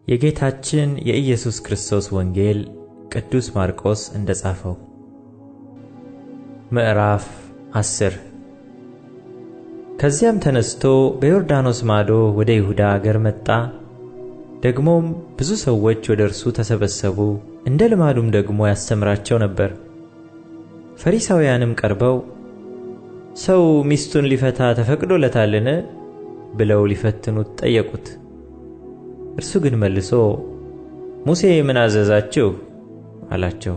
የጌታችን የኢየሱስ ክርስቶስ ወንጌል ቅዱስ ማርቆስ እንደጻፈው። ምዕራፍ 10። ከዚያም ተነስቶ በዮርዳኖስ ማዶ ወደ ይሁዳ አገር መጣ። ደግሞም ብዙ ሰዎች ወደ እርሱ ተሰበሰቡ፣ እንደ ልማዱም ደግሞ ያስተምራቸው ነበር። ፈሪሳውያንም ቀርበው ሰው ሚስቱን ሊፈታ ተፈቅዶለታልን ብለው ሊፈትኑት ጠየቁት። እርሱ ግን መልሶ ሙሴ ምን አዘዛችሁ አላቸው።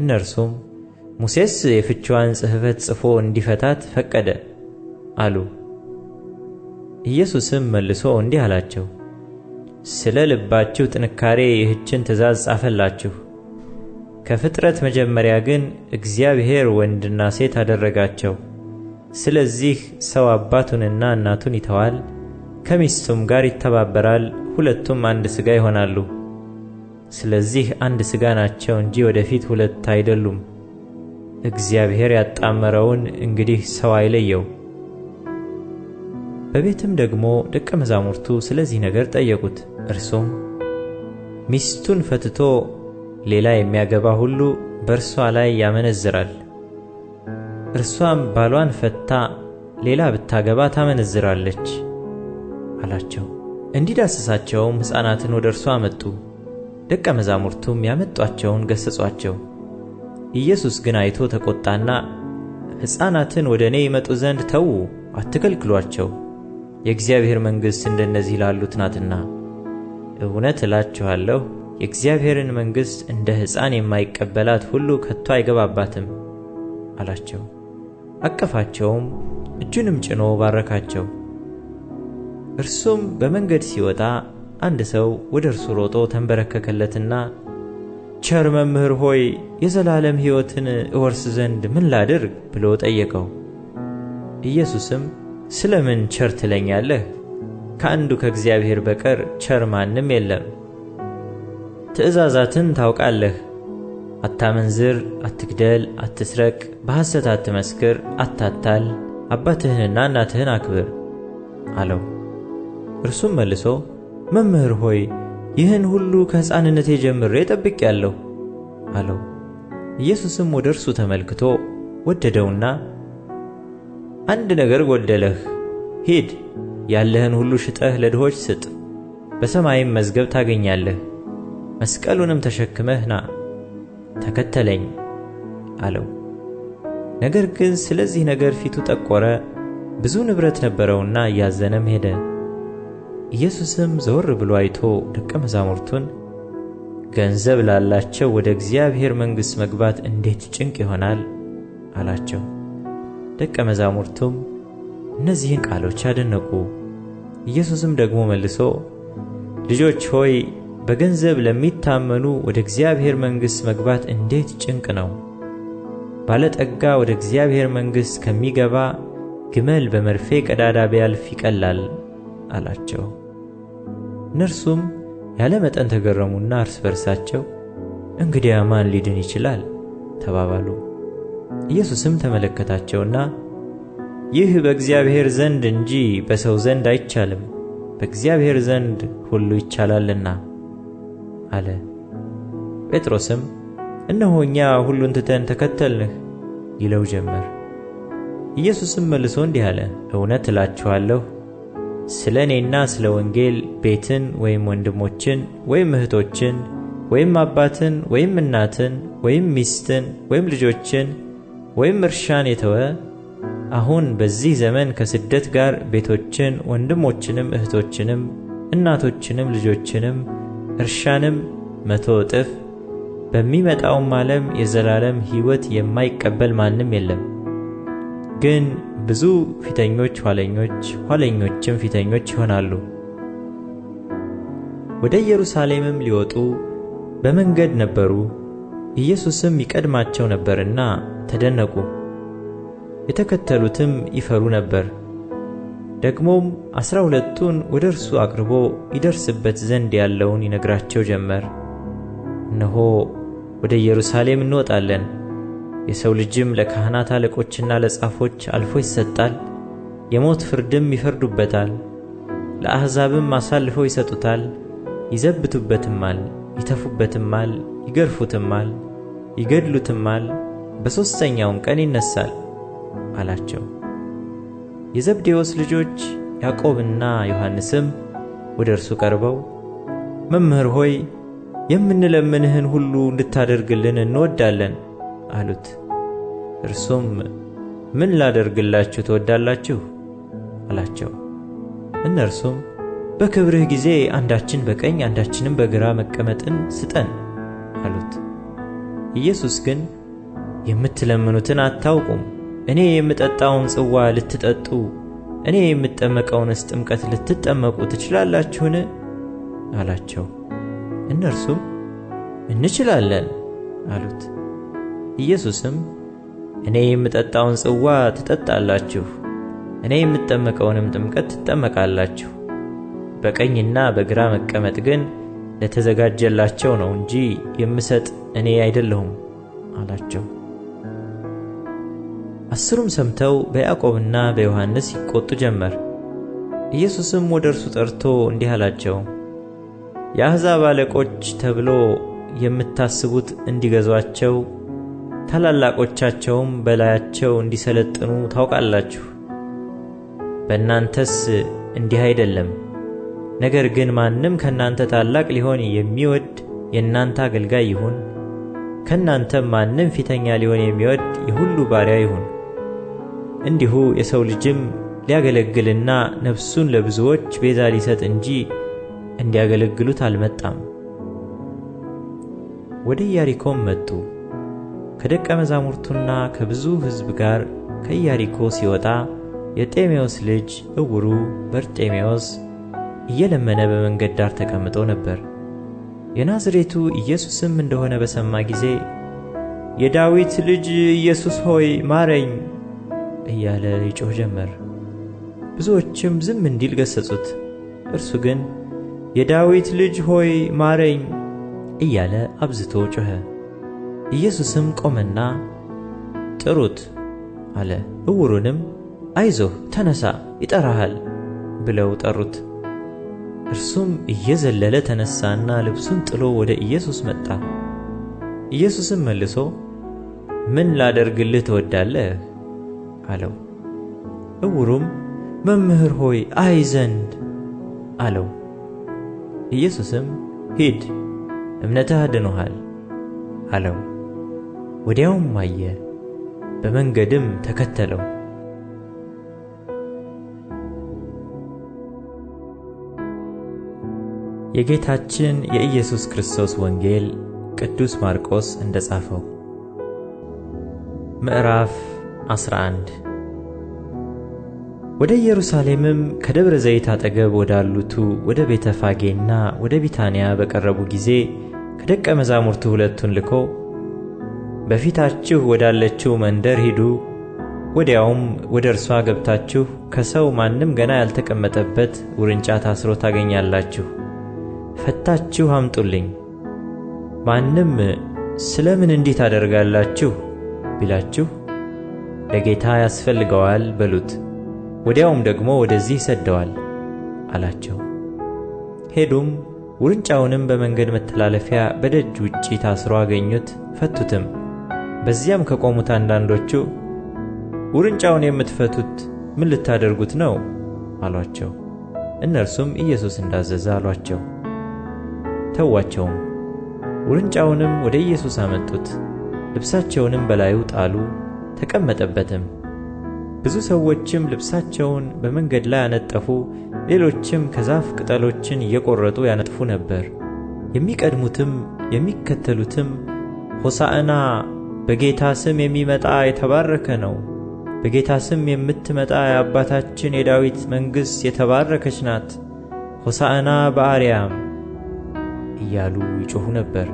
እነርሱም ሙሴስ የፍችዋን ጽሕፈት ጽፎ እንዲፈታት ፈቀደ አሉ። ኢየሱስም መልሶ እንዲህ አላቸው፣ ስለ ልባችሁ ጥንካሬ ይህችን ትእዛዝ ጻፈላችሁ። ከፍጥረት መጀመሪያ ግን እግዚአብሔር ወንድና ሴት አደረጋቸው። ስለዚህ ሰው አባቱንና እናቱን ይተዋል፣ ከሚስቱም ጋር ይተባበራል፣ ሁለቱም አንድ ሥጋ ይሆናሉ። ስለዚህ አንድ ሥጋ ናቸው እንጂ ወደፊት ሁለት አይደሉም። እግዚአብሔር ያጣመረውን እንግዲህ ሰው አይለየው። በቤትም ደግሞ ደቀ መዛሙርቱ ስለዚህ ነገር ጠየቁት። እርሱም ሚስቱን ፈትቶ ሌላ የሚያገባ ሁሉ በእርሷ ላይ ያመነዝራል፣ እርሷም ባሏን ፈታ ሌላ ብታገባ ታመነዝራለች አላቸው። እንዲዳስሳቸውም ሕፃናትን ወደ እርሱ አመጡ። ደቀ መዛሙርቱም ያመጧቸውን ገሠጿቸው። ኢየሱስ ግን አይቶ ተቈጣና ሕፃናትን ወደ እኔ ይመጡ ዘንድ ተዉ፣ አትከልክሏቸው፣ የእግዚአብሔር መንግሥት እንደነዚህ ላሉት ናትና። እውነት እላችኋለሁ የእግዚአብሔርን መንግሥት እንደ ሕፃን የማይቀበላት ሁሉ ከቶ አይገባባትም አላቸው። አቀፋቸውም፣ እጁንም ጭኖ ባረካቸው። እርሱም በመንገድ ሲወጣ አንድ ሰው ወደ እርሱ ሮጦ ተንበረከከለትና ቸር መምህር ሆይ የዘላለም ሕይወትን እወርስ ዘንድ ምን ላድርግ ብሎ ጠየቀው። ኢየሱስም ስለምን ቸር ትለኛለህ? ከአንዱ ከእግዚአብሔር በቀር ቸር ማንም የለም። ትእዛዛትን ታውቃለህ፣ አታመንዝር፣ አትግደል፣ አትስረቅ፣ በሐሰት አትመስክር፣ አታታል፣ አባትህንና እናትህን አክብር አለው። እርሱም መልሶ መምህር ሆይ ይህን ሁሉ ከሕፃንነቴ ጀምሬ ጠብቄአለሁ አለው። ኢየሱስም ወደ እርሱ ተመልክቶ ወደደውና አንድ ነገር ጎደለህ፣ ሂድ ያለህን ሁሉ ሽጠህ ለድሆች ስጥ፣ በሰማይም መዝገብ ታገኛለህ፣ መስቀሉንም ተሸክመህ ና ተከተለኝ አለው። ነገር ግን ስለዚህ ነገር ፊቱ ጠቆረ፣ ብዙ ንብረት ነበረውና እያዘነም ሄደ። ኢየሱስም ዘወር ብሎ አይቶ ደቀ መዛሙርቱን ገንዘብ ላላቸው ወደ እግዚአብሔር መንግሥት መግባት እንዴት ጭንቅ ይሆናል አላቸው። ደቀ መዛሙርቱም እነዚህን ቃሎች አደነቁ። ኢየሱስም ደግሞ መልሶ ልጆች ሆይ በገንዘብ ለሚታመኑ ወደ እግዚአብሔር መንግሥት መግባት እንዴት ጭንቅ ነው። ባለጠጋ ወደ እግዚአብሔር መንግሥት ከሚገባ ግመል በመርፌ ቀዳዳ ቢያልፍ ይቀላል አላቸው። እነርሱም ያለ መጠን ተገረሙና እርስ በርሳቸው እንግዲያ ማን ሊድን ይችላል ተባባሉ። ኢየሱስም ተመለከታቸውና ይህ በእግዚአብሔር ዘንድ እንጂ በሰው ዘንድ አይቻልም፣ በእግዚአብሔር ዘንድ ሁሉ ይቻላልና አለ። ጴጥሮስም እነሆ እኛ ሁሉን ትተን ተከተልንህ ይለው ጀመር። ኢየሱስም መልሶ እንዲህ አለ፣ እውነት እላችኋለሁ ስለ እኔና ስለ ወንጌል ቤትን ወይም ወንድሞችን ወይም እህቶችን ወይም አባትን ወይም እናትን ወይም ሚስትን ወይም ልጆችን ወይም እርሻን የተወ አሁን በዚህ ዘመን ከስደት ጋር ቤቶችን ወንድሞችንም እህቶችንም እናቶችንም ልጆችንም እርሻንም 100 እጥፍ በሚመጣውም ዓለም የዘላለም ሕይወት የማይቀበል ማንም የለም። ግን ብዙ ፊተኞች ኋለኞች፣ ኋለኞችም ፊተኞች ይሆናሉ። ወደ ኢየሩሳሌምም ሊወጡ በመንገድ ነበሩ። ኢየሱስም ይቀድማቸው ነበርና ተደነቁ። የተከተሉትም ይፈሩ ነበር። ደግሞም 12ቱን ወደ እርሱ አቅርቦ ይደርስበት ዘንድ ያለውን ይነግራቸው ጀመር። እነሆ ወደ ኢየሩሳሌም እንወጣለን፣ የሰው ልጅም ለካህናት አለቆችና ለጻፎች አልፎ ይሰጣል፣ የሞት ፍርድም ይፈርዱበታል፣ ለአሕዛብም አሳልፈው ይሰጡታል፣ ይዘብቱበትማል፣ ይተፉበትማል፣ ይገርፉትማል፣ ይገድሉትማል፣ በሦስተኛውም ቀን ይነሣል አላቸው። የዘብዴዎስ ልጆች ያዕቆብና ዮሐንስም ወደ እርሱ ቀርበው መምህር ሆይ የምንለምንህን ሁሉ እንድታደርግልን እንወዳለን አሉት። እርሱም ምን ላደርግላችሁ ትወዳላችሁ አላቸው። እነርሱም በክብርህ ጊዜ አንዳችን በቀኝ አንዳችንም በግራ መቀመጥን ስጠን አሉት። ኢየሱስ ግን የምትለምኑትን አታውቁም፣ እኔ የምጠጣውን ጽዋ ልትጠጡ እኔ የምጠመቀውንስ ጥምቀት ልትጠመቁ ትችላላችሁን አላቸው። እነርሱም እንችላለን አሉት። ኢየሱስም እኔ የምጠጣውን ጽዋ ትጠጣላችሁ፣ እኔ የምጠመቀውንም ጥምቀት ትጠመቃላችሁ፣ በቀኝና በግራ መቀመጥ ግን ለተዘጋጀላቸው ነው እንጂ የምሰጥ እኔ አይደለሁም አላቸው። አስሩም ሰምተው በያዕቆብና በዮሐንስ ይቆጡ ጀመር። ኢየሱስም ወደ እርሱ ጠርቶ እንዲህ አላቸው፣ የአሕዛብ አለቆች ተብሎ የምታስቡት እንዲገዟቸው ታላላቆቻቸውም በላያቸው እንዲሰለጥኑ ታውቃላችሁ። በእናንተስ እንዲህ አይደለም። ነገር ግን ማንም ከእናንተ ታላቅ ሊሆን የሚወድ የእናንተ አገልጋይ ይሁን፣ ከእናንተም ማንም ፊተኛ ሊሆን የሚወድ የሁሉ ባሪያ ይሁን። እንዲሁ የሰው ልጅም ሊያገለግልና ነፍሱን ለብዙዎች ቤዛ ሊሰጥ እንጂ እንዲያገለግሉት አልመጣም። ወደ ኢያሪኮም መጡ። ከደቀ መዛሙርቱና ከብዙ ሕዝብ ጋር ከኢያሪኮ ሲወጣ የጤሜዎስ ልጅ ዕውሩ በርጤሜዎስ እየለመነ በመንገድ ዳር ተቀምጦ ነበር። የናዝሬቱ ኢየሱስም እንደሆነ በሰማ ጊዜ የዳዊት ልጅ ኢየሱስ ሆይ ማረኝ እያለ ይጮህ ጀመር። ብዙዎችም ዝም እንዲል ገሰጹት። እርሱ ግን የዳዊት ልጅ ሆይ ማረኝ እያለ አብዝቶ ጮኸ። ኢየሱስም ቆመና ጥሩት አለ። ዕውሩንም አይዞህ ተነሳ ይጠራሃል ብለው ጠሩት። እርሱም እየዘለለ ተነሳና ልብሱን ጥሎ ወደ ኢየሱስ መጣ። ኢየሱስም መልሶ ምን ላደርግልህ ትወዳለህ አለው። ዕውሩም መምህር ሆይ አይ ዘንድ አለው። ኢየሱስም ሂድ እምነትህ አድኖሃል አለው። ወዲያውም አየ፣ በመንገድም ተከተለው። የጌታችን የኢየሱስ ክርስቶስ ወንጌል ቅዱስ ማርቆስ እንደጻፈው። ምዕራፍ 11 ወደ ኢየሩሳሌምም ከደብረ ዘይት አጠገብ ወዳሉቱ ወደ ቤተ ፋጌና ወደ ቢታንያ በቀረቡ ጊዜ ከደቀ መዛሙርቱ ሁለቱን ልኮ በፊታችሁ ወዳለችው መንደር ሂዱ፣ ወዲያውም ወደ እርሷ ገብታችሁ ከሰው ማንም ገና ያልተቀመጠበት ውርንጫ ታስሮ ታገኛላችሁ፣ ፈታችሁ አምጡልኝ። ማንም ስለምን እንዲህ ታደርጋላችሁ ቢላችሁ ለጌታ ያስፈልገዋል በሉት፣ ወዲያውም ደግሞ ወደዚህ ሰደዋል አላቸው። ሄዱም ውርንጫውንም በመንገድ መተላለፊያ በደጅ ውጪ ታስሮ አገኙት፣ ፈቱትም። በዚያም ከቆሙት አንዳንዶቹ ውርንጫውን የምትፈቱት ምን ልታደርጉት ነው አሏቸው። እነርሱም ኢየሱስ እንዳዘዘ አሏቸው። ተዋቸውም። ውርንጫውንም ወደ ኢየሱስ አመጡት፣ ልብሳቸውንም በላዩ ጣሉ፣ ተቀመጠበትም። ብዙ ሰዎችም ልብሳቸውን በመንገድ ላይ አነጠፉ፣ ሌሎችም ከዛፍ ቅጠሎችን እየቆረጡ ያነጥፉ ነበር። የሚቀድሙትም የሚከተሉትም ሆሳዕና በጌታ ስም የሚመጣ የተባረከ ነው፣ በጌታ ስም የምትመጣ የአባታችን የዳዊት መንግሥት የተባረከች ናት፣ ሆሳዕና በአርያም እያሉ ይጮኹ ነበር።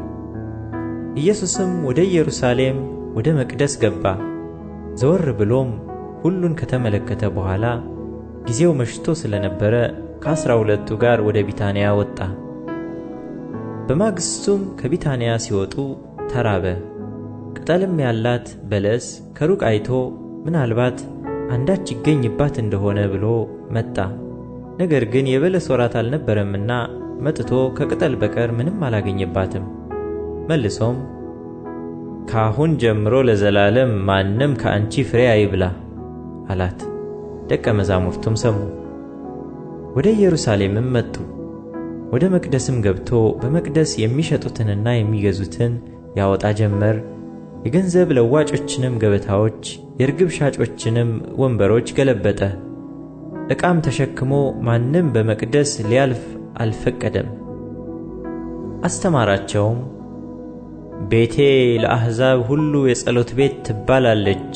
ኢየሱስም ወደ ኢየሩሳሌም ወደ መቅደስ ገባ። ዘወር ብሎም ሁሉን ከተመለከተ በኋላ ጊዜው መሽቶ ስለነበረ ከ12 ጋር ወደ ቢታንያ ወጣ። በማግስቱም ከቢታንያ ሲወጡ ተራበ። ቅጠልም ያላት በለስ ከሩቅ አይቶ ምናልባት አንዳች ይገኝባት እንደሆነ ብሎ መጣ። ነገር ግን የበለስ ወራት አልነበረምና መጥቶ ከቅጠል በቀር ምንም አላገኘባትም። መልሶም ካሁን ጀምሮ ለዘላለም ማንም ከአንቺ ፍሬ አይብላ አላት። ደቀ መዛሙርቱም ሰሙ። ወደ ኢየሩሳሌምም መጡ። ወደ መቅደስም ገብቶ በመቅደስ የሚሸጡትንና የሚገዙትን ያወጣ ጀመር። የገንዘብ ለዋጮችንም ገበታዎች፣ የርግብ ሻጮችንም ወንበሮች ገለበጠ። ዕቃም ተሸክሞ ማንም በመቅደስ ሊያልፍ አልፈቀደም። አስተማራቸውም፣ ቤቴ ለአሕዛብ ሁሉ የጸሎት ቤት ትባላለች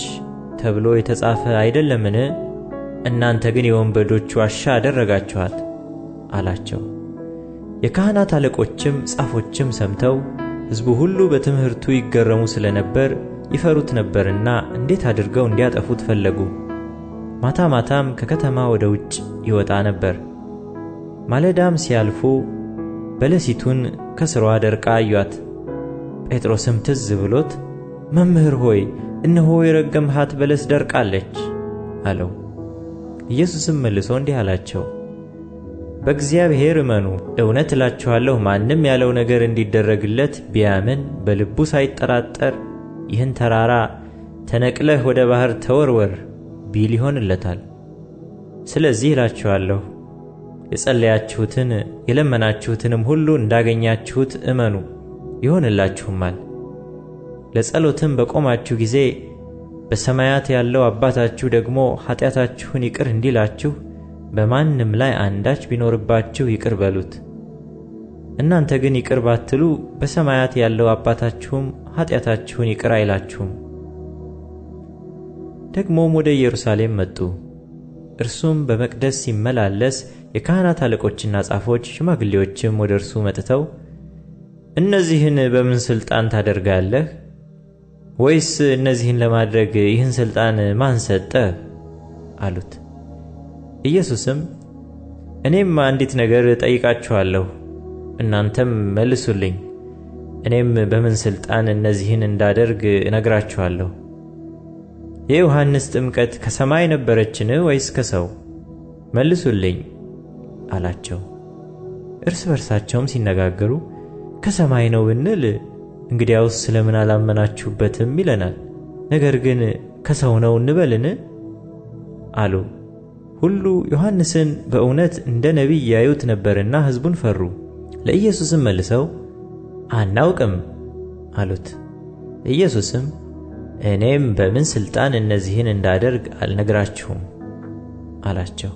ተብሎ የተጻፈ አይደለምን? እናንተ ግን የወንበዶች ዋሻ አደረጋችኋት አላቸው። የካህናት አለቆችም ጻፎችም ሰምተው ሕዝቡ ሁሉ በትምህርቱ ይገረሙ ስለነበር ይፈሩት ነበርና እንዴት አድርገው እንዲያጠፉት ፈለጉ። ማታ ማታም ከከተማ ወደ ውጭ ይወጣ ነበር። ማለዳም ሲያልፉ በለሲቱን ከስሯ ደርቃ አዩአት። ጴጥሮስም ትዝ ብሎት መምህር ሆይ እነሆ የረገምሃት በለስ ደርቃለች አለው። ኢየሱስም መልሶ እንዲህ አላቸው፣ በእግዚአብሔር እመኑ። እውነት እላችኋለሁ ማንም ያለው ነገር እንዲደረግለት ቢያምን በልቡ ሳይጠራጠር ይህን ተራራ ተነቅለህ ወደ ባህር ተወርወር ቢል ይሆንለታል። ስለዚህ እላችኋለሁ የጸለያችሁትን የለመናችሁትንም ሁሉ እንዳገኛችሁት እመኑ ይሆንላችሁማል። ለጸሎትም በቆማችሁ ጊዜ በሰማያት ያለው አባታችሁ ደግሞ ኃጢአታችሁን ይቅር እንዲላችሁ በማንም ላይ አንዳች ቢኖርባችሁ ይቅር በሉት። እናንተ ግን ይቅር ባትሉ በሰማያት ያለው አባታችሁም ኃጢአታችሁን ይቅር አይላችሁም። ደግሞም ወደ ኢየሩሳሌም መጡ። እርሱም በመቅደስ ሲመላለስ የካህናት አለቆችና ጻፎች ሽማግሌዎችም ወደ እርሱ መጥተው እነዚህን በምን ሥልጣን ታደርጋለህ? ወይስ እነዚህን ለማድረግ ይህን ሥልጣን ማን ሰጠ? አሉት። ኢየሱስም እኔም አንዲት ነገር ጠይቃችኋለሁ፣ እናንተም መልሱልኝ። እኔም በምን ሥልጣን እነዚህን እንዳደርግ እነግራችኋለሁ። የዮሐንስ ጥምቀት ከሰማይ ነበረችን ወይስ ከሰው? መልሱልኝ አላቸው። እርስ በርሳቸውም ሲነጋገሩ ከሰማይ ነው ብንል እንግዲያውስ ስለምን አላመናችሁበትም ይለናል። ነገር ግን ከሰው ነው እንበልን አሉ። ሁሉ ዮሐንስን በእውነት እንደ ነቢይ ያዩት ነበርና ሕዝቡን ፈሩ። ለኢየሱስም መልሰው አናውቅም አሉት። ኢየሱስም እኔም በምን ሥልጣን እነዚህን እንዳደርግ አልነግራችሁም አላቸው።